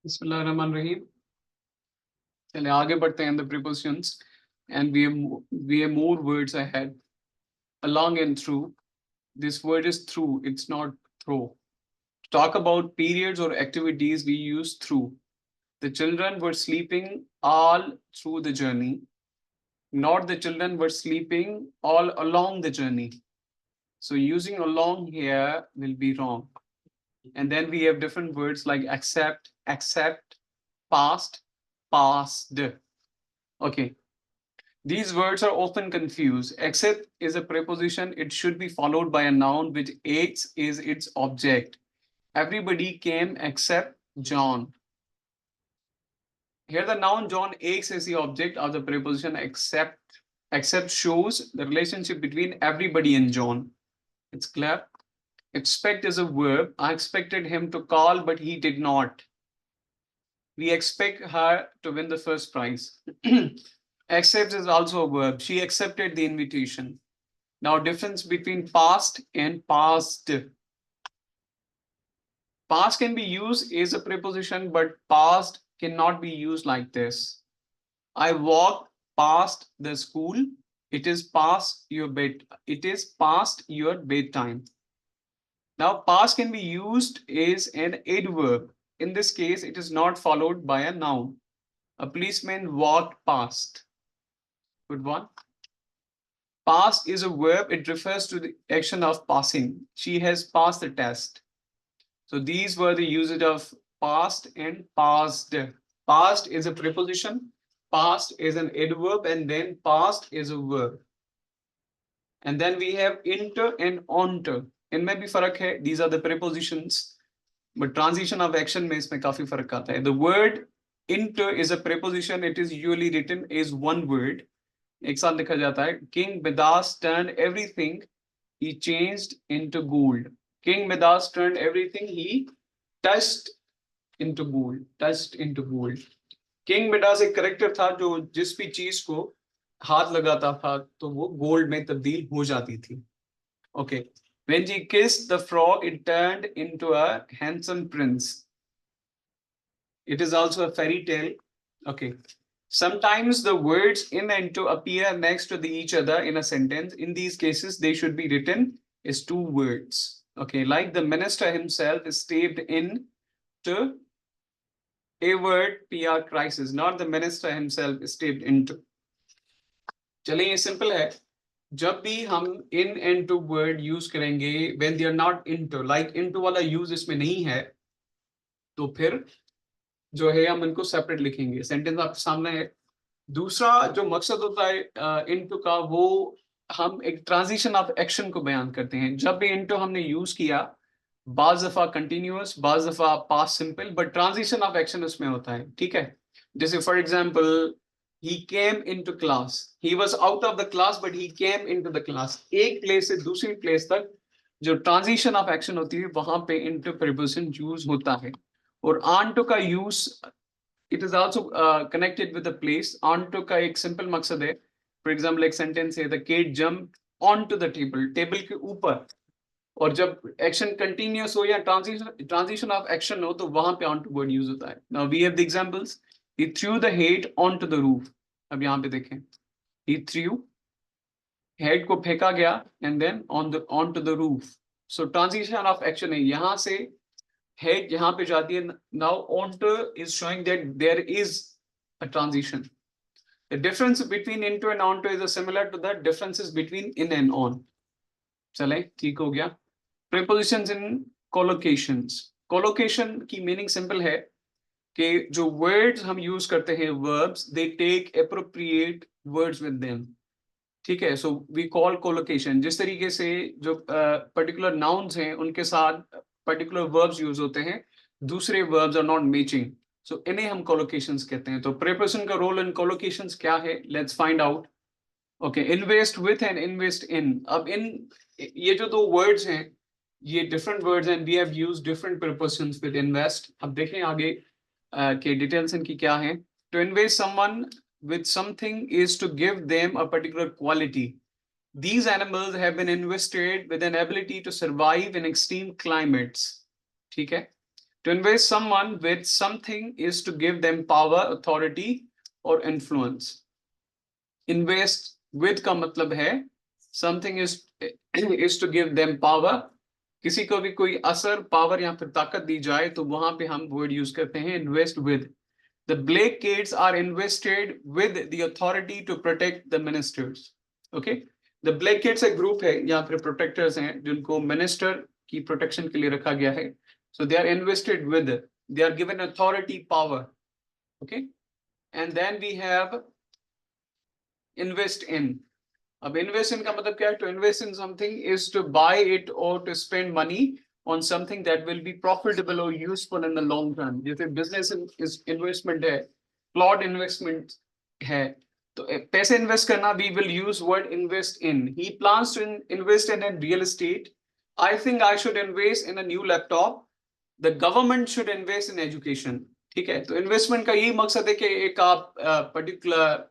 बिस्मिल्लाहिर्रहमानिर्रहीम। चलिए आगे बढ़ते हैं the prepositions and we have more words ahead. Along and through. This word is through, it's not through. To talk about periods or activities, we use through. The children were sleeping all through the journey. Not the children were sleeping all along the journey. So using along here will be wrong. And then we have different words like accept, past, passed. Okay. These words are often confused. Except is a preposition. It should be followed by a noun which acts is its object. Everybody came except John. Here the noun John acts as the object of the preposition except. Except shows the relationship between everybody and John. It's clear? Expect is a verb. I expected him to call, but he did not. We expect her to win the first prize. Accept is also a verb. She accepted the invitation. Now, difference between past and past. Past can be used as a preposition, but past cannot be used like this. I walked past the school. It is past your bed. It is past your bedtime. Now, past can be used as an adverb. In this case, it is not followed by a noun. A policeman walked past. Good one. Past is a verb. It refers to the action of passing. She has passed the test. So these were the usage of past and past. Past is a preposition. Past is an adverb, and then past is a verb. And then we have inter and onter. इनमें भी फर्क है. These are the prepositions. But transition of action में इसमें काफी फर्क आता है. The word inter is a preposition. It is usually written as one word. एक साथ लिखा जाता है. King Midas turned everything he changed into gold. King Midas turned everything he touched into gold. Touched into gold. King Midas एक character था जो जिस भी चीज को हाथ लगाता था तो वो गोल्ड में तब्दील हो जाती थी. Okay. When she kissed the frog, it turned into a handsome prince. It is also a fairy tale. Okay. Sometimes the words in and to appear next to each other in a sentence. In these cases, they should be written as two words. Okay, like the minister himself is stepped in to avert PR crisis, not the minister himself is stepped into. चलिए ये simple है. जब भी हम in and to word use करेंगे when they are not into, like into वाला use इसमें नहीं है, तो फिर जो है हम इनको सेपरेट लिखेंगे. सेंटेंस आपके सामने है. दूसरा जो मकसद होता है इनटू का, वो हम एक ट्रांजिशन ऑफ एक्शन को बयान करते हैं. जब भी इनटू हमने यूज किया, बाज दफा कंटिन्यूअस, बाज दफा past simple, but transition of action उसमें होता है. ठीक है. जैसे for example he came into class, he was out of the class but he came into the class. एक प्लेस से दूसरी प्लेस तक जो ट्रांजिशन ऑफ एक्शन होती है वहां पे इनटू प्रीपोजिशन यूज होता है. और onto का use it is also connected with the place. Onto का एक simple मकसद है. For example, एक sentence है, the kid jumped onto the table. Table के ऊपर. और जब action continuous हो या transition of action हो तो वहां पे onto word use होता है. Now we have the examples. He threw the head onto the roof. अब यहाँ पे देखें. He threw, head को फेंका गया, and then onto the roof. So transition of action है. यहाँ से head यहाँ पे जाती है. Now onto is showing that there is a transition. The difference between into and onto is similar to the differences between in and on. चले ठीक हो गया. Prepositions in collocations. Collocation की meaning simple है कि जो words हम use करते हैं verbs, they take appropriate words with them. ठीक है. So we call collocation. जिस तरीके से जो particular nouns हैं उनके साथ particular verbs use होते हैं, दूसरे verbs are not matching. So इन्हें हम collocations कहते हैं. तो preposition का role in collocations क्या है? Let's find out. Okay, invest with and invest in. अब इन ये जो दो words हैं, ये different words and we have used different prepositions with invest. अब देखें आगे के details इनकी क्या हैं. To invest someone with something is to give them a particular quality. These animals have been invested with an ability to survive in extreme climates. ठीक है? To invest someone with something is to give them power, authority or influence. Invest with का मतलब है something is to give them power. किसी को भी कोई असर, पावर या फिर ताकत दी जाए तो वहां पे हम वर्ड यूज करते हैं invest with. The black kids are invested with the authority to protect the ministers. Okay? The black kids एक ग्रुप है या फिर प्रोटेक्टर्स हैं जिनको मिनिस्टर की प्रोटेक्शन के लिए रखा गया है. So they are invested with, they are given authority, power. Okay? And then we have invest in. अब invest in का मतलब क्या है? To invest in something is to buy it or to spend money on something that will be profitable or useful in the long run. जैसे business investment है, plot investment है, तो पैसे invest करना, we will use word invest in. He plans to invest in a real estate. I think I should invest in a new laptop. The government should invest in education. ठीक है? तो investment का यही मकसद है कि एक आप particular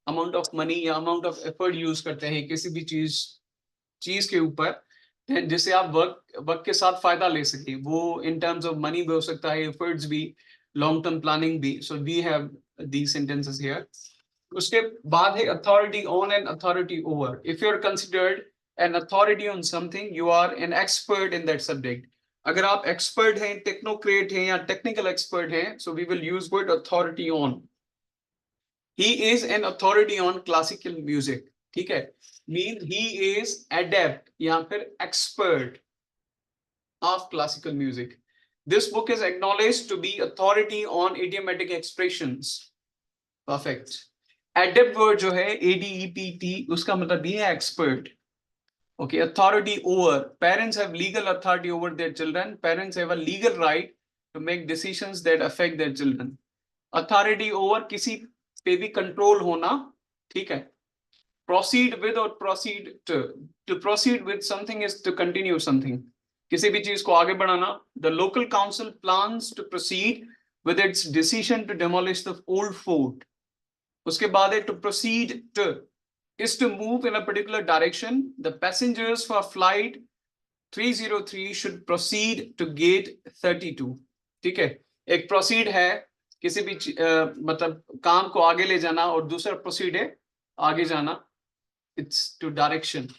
amount of money या amount of effort use करते हैं किसी भी चीज के ऊपर जिससे आप वक्त के साथ फायदा ले सके. वो in terms of money भी हो सकता है, efforts भी, long term planning भी. So we have these sentences here. उसके बाद है authority on and authority over. If you're considered an authority on something, you are an expert in that subject. अगर आप expert हैं, technocrat हैं या technical expert हैं, so we will use word authority on. He is an authority on classical music. ठीक है? Means he is adept या फिर expert of classical music. This book is acknowledged to be authority on idiomatic expressions. Perfect. Adept word जो है ADEPT, उसका मतलब ये है expert. Okay, authority over. Parents have legal authority over their children. Parents have a legal right to make decisions that affect their children. Authority over किसी पे भी control होना. ठीक है? Proceed with or proceed to proceed with something is to continue something. किसी भी चीज को आगे बढ़ाना. The local council plans to proceed with its decision to demolish the old fort. उसके बाद है to proceed to is to move in a particular direction. The passengers for flight 303 should proceed to gate 32. ठीक है? एक proceed है किसी भी मतलब काम को आगे ले जाना और दूसरा proceed है आगे जाना. It's to direction.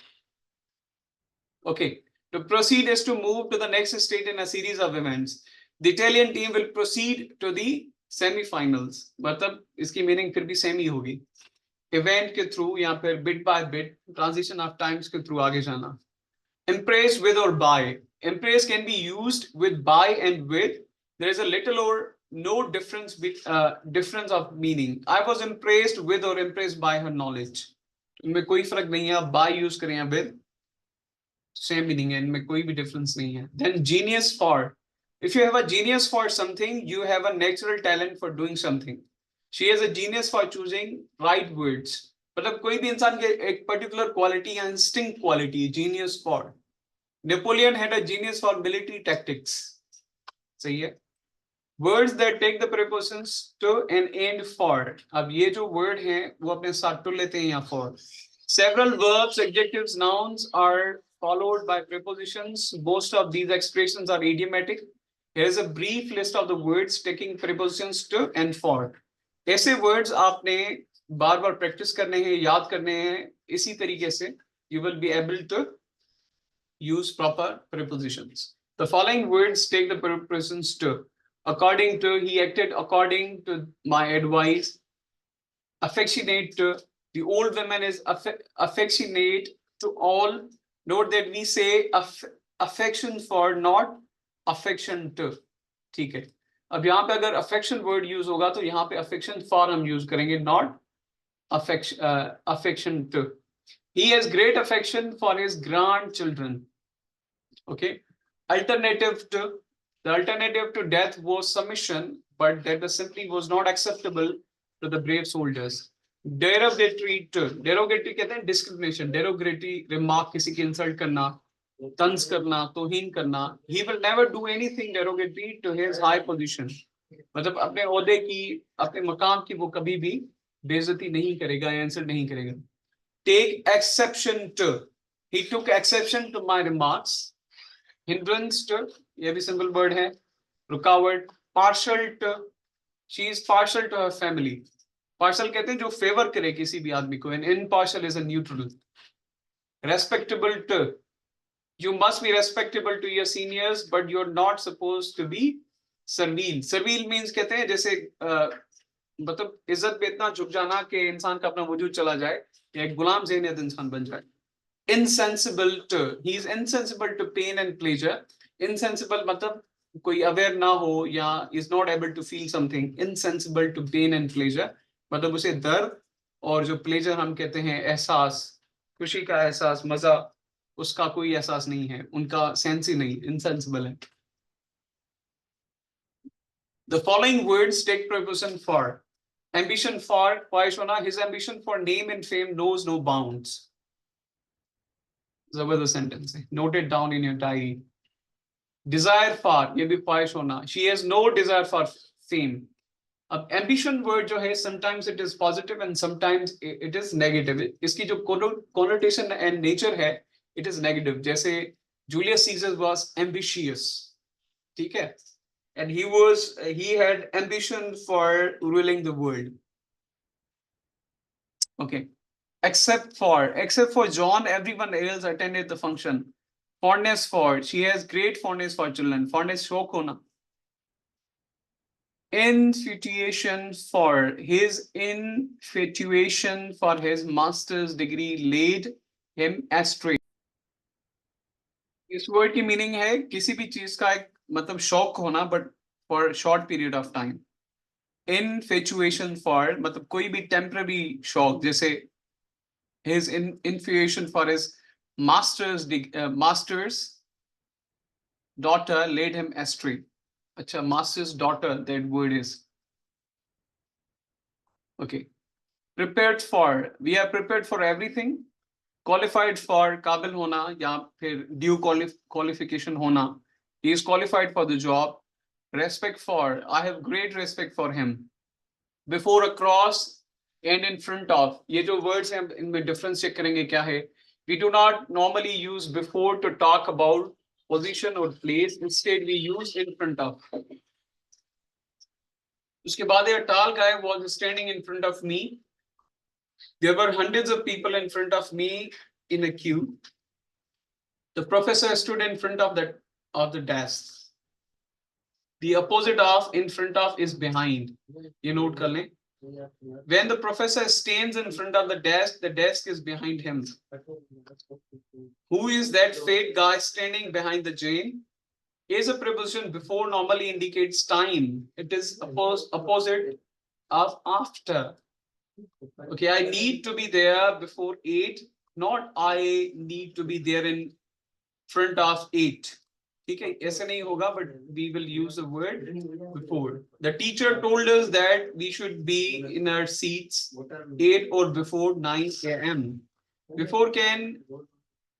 Okay. To proceed is to move to the next stage in a series of events. The Italian team will proceed to the semi-finals. मतलब इसकी meaning फिर भी same ही होगी. Event के through या फिर bit by bit, transition of times के through आगे जाना. Impress with or by. Impress can be used with by and with. There is a little or no difference of meaning. I was impressed with or impressed by her knowledge. इनमें कोई फर्क नहीं है. by use करें या with, same meaning है. इनमें कोई भी difference नहीं है. Then genius for. If you have a genius for something, you have a natural talent for doing something. She has a genius for choosing right words. मतलब कोई भी इंसान के एक particular quality या instinct quality, genius for. Napoleon had a genius for military tactics. सही है? Words that take the prepositions to and end for. अब ये जो word हैं वो अपने साथ to लेते हैं यहाँ for. Several verbs, adjectives, nouns are followed by prepositions. Most of these expressions are idiomatic. Here is a brief list of the words taking prepositions to and for. ऐसे words आपने बार बार practice करने हैं, याद करने हैं. इसी तरीके से you will be able to use proper prepositions. The following words take the prepositions to. According to, he acted according to my advice. Affectionate to, the old woman is affectionate to all. Note that we say affection for, not affection to. ठीक है? अब यहाँ पे अगर affection word use होगा तो यहाँ पे affection for हम use करेंगे, not affection to. He has great affection for his grandchildren. Okay. Alternative to. The alternative to death was submission, but that simply was not acceptable to the brave soldiers. Derogatory to. Derogatory कहते हैं discrimination. Derogatory remark किसी की insult करना, तंज करना, तौहीन करना. He will never do anything derogatory to his high position. मतलब अपने ओहदे की, अपने मकाम की वो कभी भी बेइज्जती नहीं करेगा या insult नहीं करेगा. take exception to. He took exception to my remarks. Hindrance to, ये भी simple word है. रुकावट. Partial to, she is partial to her family. Partial कहते हैं जो favor करे किसी भी आदमी को. And impartial is a neutral. Respectable to, you must be respectable to your seniors, but you're not supposed to be servile. Servile means कहते हैं जैसे मतलब इज्जत पे इतना झुक जाना कि इंसान का अपना वजूद चला जाए या एक गुलाम ज़हनियत इंसान बन जाए. Insensible to, he is insensible to pain and pleasure. Insensible मतलब कोई अवेयर ना हो या is not able to feel something. Insensible to pain and pleasure मतलब उसे दर्द और जो pleasure हम कहते हैं एहसास, खुशी का एहसास, मजा, उसका कोई एहसास नहीं है, उनका सेंस ही नहीं, insensible है. The following words take preposition for. Ambition for, ख्वाहिश होना, his ambition for name and fame knows no bounds. जबरदस्त sentence है. Note it down in your diary. Desire for, ये भी ख्वाहिश होना. She has no desire for fame. अब ambition word जो है, sometimes it is positive and sometimes it is negative. इसकी जो connotation and nature है, it is negative. जैसे Julius Caesar was ambitious, ठीक है? And he had ambition for ruling the world. Okay. Except for John, everyone else attended the function. Fondness for, she has great fondness for children. Fondness शौक होना. Infatuation for, his infatuation for his master's degree laid him astray. इस word की meaning है किसी भी चीज का एक मतलब शौक होना, but for a short period of time. Infatuation for मतलब कोई भी temporary शौक, जैसे his infatuation for his master's daughter led him astray. Acha, master's daughter, that word is. Okay. Prepared for, we are prepared for everything. Qualified for, काबिल होना या फिर due qualification होना. He is qualified for the job. Respect for, I have great respect for him. Before, across, and in front of. ये जो words हैं इनमें difference check करेंगे क्या है. We do not normally use before to talk about position or place. Instead, we use in front of. उसके बाद ये tall guy was standing in front of me. There were hundreds of people in front of me in a queue. The professor stood in front of the desk. The opposite of in front of is behind. You note कर लें. When the professor stands in front of the desk is behind him. Who is that fat guy standing behind the Jane? Is a preposition before normally indicates time. It is opposite of after. Okay, I need to be there before 8, not I need to be there in front of 8. Okay, ऐसे नहीं होगा, but we will use the word before. The teacher told us that we should be in our seats 8 or before 9 a.m. Before can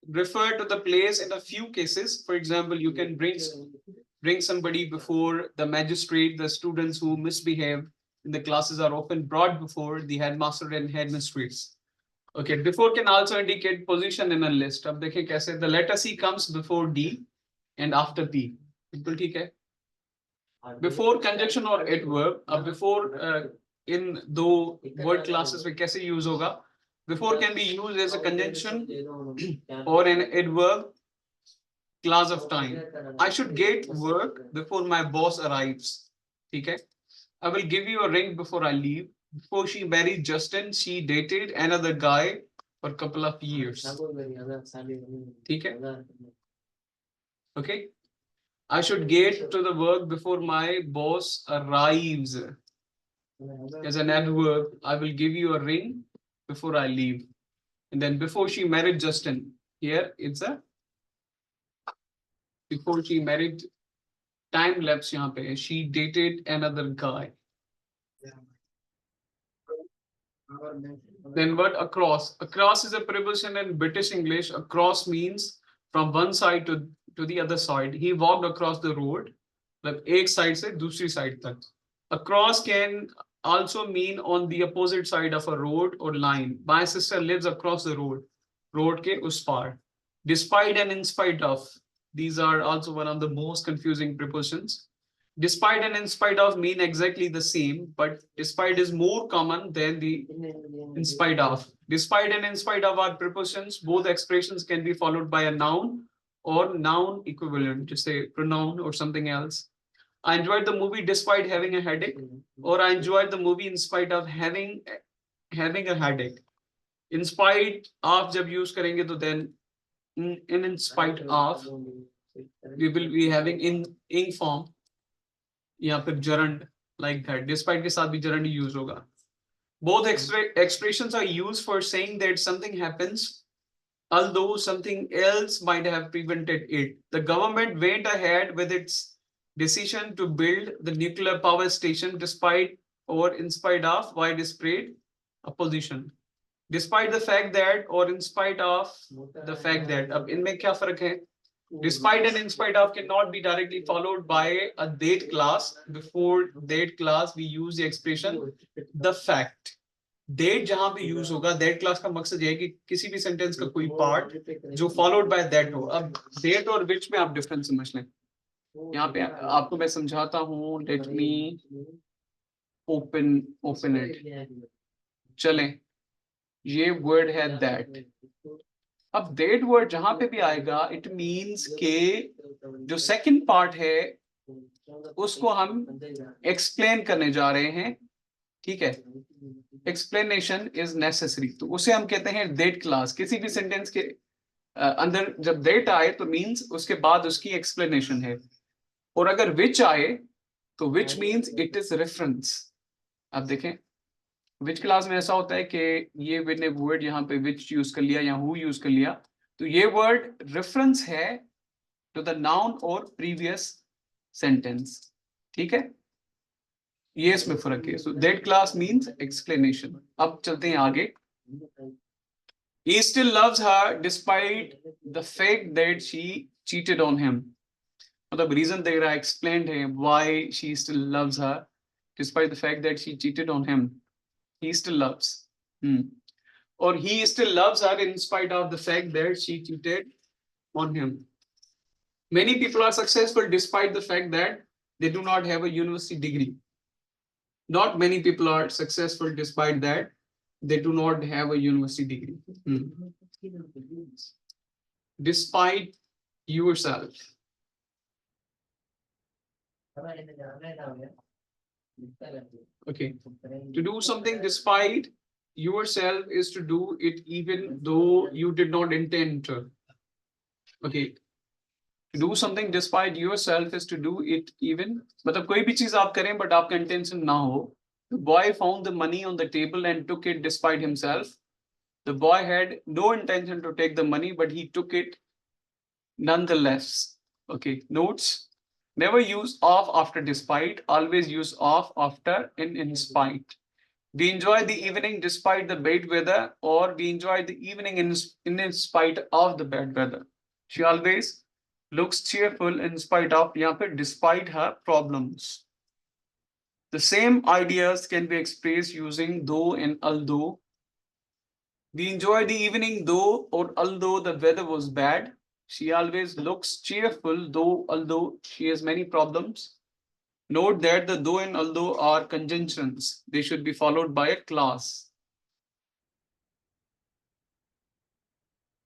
refer to the place in a few cases. For example, you can bring somebody before the magistrate. The students who misbehave in the classes are often brought before the headmaster and headmistress. Okay, before can also indicate position in a list. अब देखें कैसे. The letter C comes before D and after P. बिल्कुल ठीक है. Before conjunction or adverb. अब before in दो word classes में कैसे use होगा. Before can be used as a conjunction or an adverb class of time. I should get work before my boss arrives. ठीक है. I will give you a ring before I leave. Before she married Justin, she dated another guy for a couple of years. ठीक है. Okay. I should get to the work before my boss arrives. As an adverb, I will give you a ring before I leave. And then before she married Justin, here it's a before she married, time lapse यहाँ पे. She dated another guy. Then what? Across. Across is a preposition in British English. Across means from one side to the other side. He walked across the road. मतलब एक side से दूसरी side तक. Across can also mean on the opposite side of a road or line. My sister lives across the road. Road ke us par. Despite and in spite of. These are also one of the most confusing prepositions. Despite and in spite of mean exactly the same, but despite is more common than the in spite of. Despite and in spite of are prepositions. Both expressions can be followed by a noun or noun equivalent, just say pronoun or something else. I enjoyed the movie despite having a headache, or I enjoyed the movie in spite of having a headache. In spite of जब use करेंगे तो then in spite of we will be having in form या फिर gerund like that. Despite के साथ भी gerund use होगा. Both expressions are used for saying that something happens although something else might have prevented it. The government went ahead with its decision to build the nuclear power station despite or in spite of widespread opposition. Despite the fact that or in spite of the fact that. अब इनमें क्या फर्क है? Despite and in spite of cannot be directly followed by a date class. Before date class, we use the expression the fact. That जहां पे use होगा that class का मकसद ये है कि किसी भी सेंटेंस का कोई पार्ट जो फॉलोड बाय दैट हो. अब डेट और विच में आप डिफरेंस समझ लें. यहाँ पे आपको मैं समझाता हूँ. Let me open it. चलें, ये वर्ड है दैट. अब दैट वर्ड जहां पे भी आएगा इट मींस के जो सेकंड पार्ट है उसको हम एक्सप्लेन करने जा रहे हैं. ठीक है, एक्सप्लेनेशन इज नेसेसरी. तो उसे हम कहते हैं दैट क्लास. किसी भी सेंटेंस के अंदर जब दैट आए तो मींस उसके बाद उसकी एक्सप्लेनेशन है. और अगर विच आए तो which means it is reference. अब देखें विच क्लास में ऐसा होता है कि ये मैंने वर्ड यहाँ पे विच यूज कर लिया या हु यूज कर लिया तो ये वर्ड रेफरेंस है टू द नाउन और प्रीवियस सेंटेंस. ठीक है, ये इसमें फर्क है. So that class means explanation. अब चलते हैं आगे. He still loves her despite the fact that she cheated on him. मतलब रीजन दे रहा है, एक्सप्लेन्ड है why she still loves her despite the fact that she cheated on him. He still loves. Or he still loves her in spite of the fact that she cheated on him. Many people are successful despite the fact that they do not have a university degree. Not many people are successful despite that they do not have a university degree. Despite yourself. Okay. To do something despite yourself is to do it even though you did not intend to. Okay. To do something despite yourself is to do it even. मतलब कोई भी चीज आप करें but आपका intention ना हो. The boy found the money on the table and took it despite himself. The boy had no intention to take the money but he took it nonetheless. Okay, notes. Never use of after despite. Always use of after in spite. We enjoy the evening despite the bad weather, or we enjoy the evening in spite of the bad weather. She always looks cheerful in spite of, या फिर despite her problems. The same ideas can be expressed using though and although. We enjoy the evening though or although the weather was bad. She always looks cheerful though although she has many problems. Note that the though and although are conjunctions. They should be followed by a class.